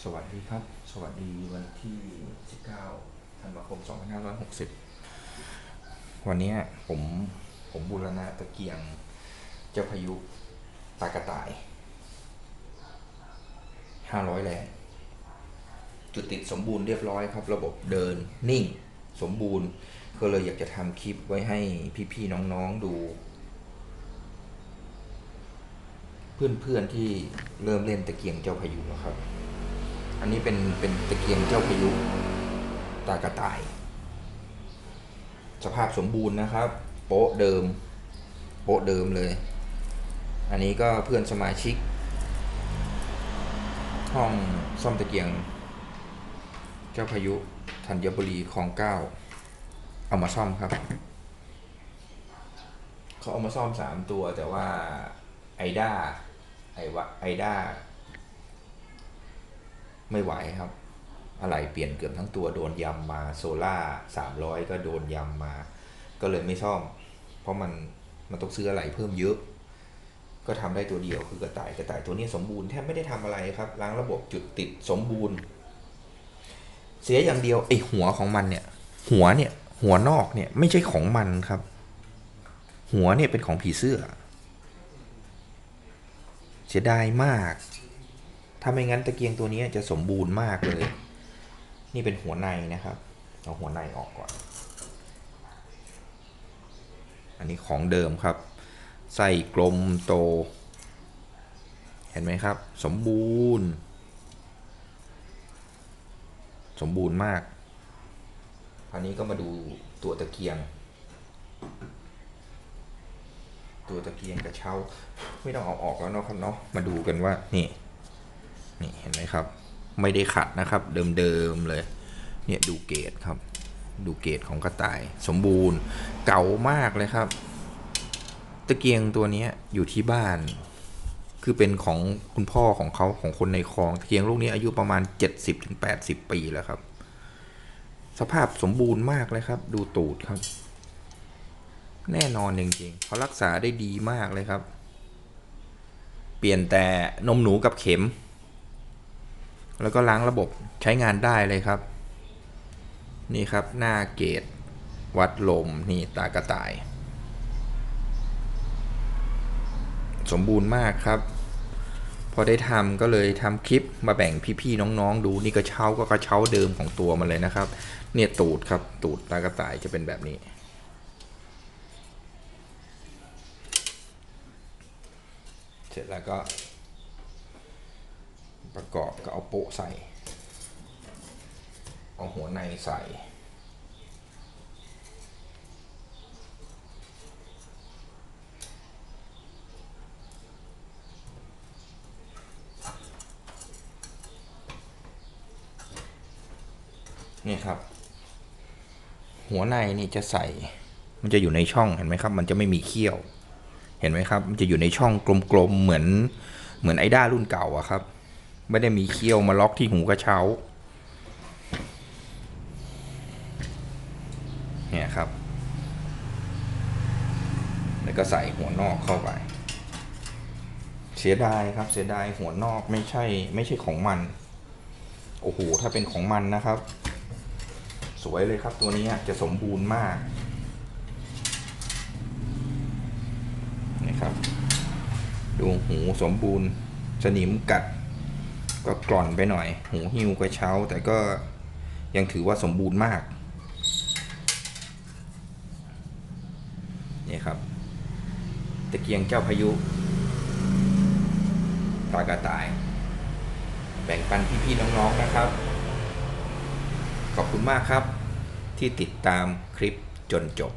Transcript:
สวัสดีครับสวัสดีวันที่19ธันวาคม2560วันนี้ผมบูรณะตะเกียงเจ้าพายุตากระต่าย500แรงจุดติดสมบูรณ์เรียบร้อยครับระบบเดินนิ่งสมบูรณ์ก็เลยอยากจะทำคลิปไว้ให้พี่ๆน้องๆดูเพื่อนๆที่เริ่มเล่นตะเกียงเจ้าพายุนะครับอันนี้เป็นตะเกียงเจ้าพายุตากระต่ายสภาพสมบูรณ์นะครับโป๊ะเดิมเลยอันนี้ก็เพื่อนสมาชิกห้องซ่อมตะเกียงเจ้าพายุธัญบุรีคลอง9เอามาซ่อมครับเขาเอามาซ่อม3ตัวแต่ว่าไอด้าไม่ไหวครับอะไรเปลี่ยนเกือบทั้งตัวโดนยำมาโซล่า300ก็โดนยำมาก็เลยไม่ซ่อมเพราะมันต้องซื้ออะไรเพิ่มเยอะก็ทำได้ตัวเดียวคือกระต่ายตัวนี้สมบูรณ์แทบไม่ได้ทำอะไรครับล้างระบบจุดติดสมบูรณ์เสียอย่างเดียวไอหัวของมันเนี่ยหัวนอกเนี่ยไม่ใช่ของมันครับหัวเนี่ยเป็นของผีเสื้อเสียดายมากถ้าไม่งั้นตะเกียงตัวนี้จะสมบูรณ์มากเลยนี่เป็นหัวในนะครับเอาหัวในออกก่อนอันนี้ของเดิมครับไส้กลมโตเห็นไหมครับสมบูรณ์มากอันนี้ก็มาดูตัวตะเกียงกระเช้าไม่ต้องเอาออกแล้วเนาะครับเนาะมาดูกันว่านี่เห็นไหมครับไม่ได้ขัดนะครับเดิมเลยเนี่ยดูเกรดครับดูเกรดของกระต่ายสมบูรณ์เก่ามากเลยครับตะเกียงตัวนี้อยู่ที่บ้านคือเป็นของคุณพ่อของเขาของคนในคลองตะเกียงลูกนี้อายุประมาณ 70-80 ปีแล้วครับสภาพสมบูรณ์มากเลยครับดูตูดครับแน่นอนจริงๆเขารักษาได้ดีมากเลยครับเปลี่ยนแต่นมหนูกับเข็มแล้วก็ล้างระบบใช้งานได้เลยครับนี่ครับหน้าเกจวัดลมนี่ตากระต่ายสมบูรณ์มากครับพอได้ทำก็เลยทำคลิปมาแบ่งพี่ๆน้องๆดูนี่กระเช้าเดิมของตัวมันเลยนะครับเนี่ยตูดครับตูดตากระต่ายจะเป็นแบบนี้เสร็จแล้วก็ประกอบก็เอาโปะใส่เอาหัวในใส่นี่ครับหัวในนี่จะใส่มันจะอยู่ในช่องเห็นไหมครับมันจะไม่มีเขี้ยวเห็นไหมครับมันจะอยู่ในช่องกลมๆเหมือนไอด้ารุ่นเก่าอะครับไม่ได้มีเขี้ยวมาล็อกที่หูกระเช้าเนี่ยครับแล้วก็ใส่หัวนอกเข้าไปเสียดายครับเสียดายหัวนอกไม่ใช่ของมันโอ้โหถ้าเป็นของมันนะครับสวยเลยครับตัวนี้จะสมบูรณ์มากนี่ครับดูหูสมบูรณ์สนิมกัดก็กร่อนไปหน่อยหูหิ้วกระเช้าแต่ก็ยังถือว่าสมบูรณ์มากนี่ครับตะเกียงเจ้าพายุตากระต่ายแบ่งปันพี่ๆน้องๆนะครับขอบคุณมากครับที่ติดตามคลิปจนจบ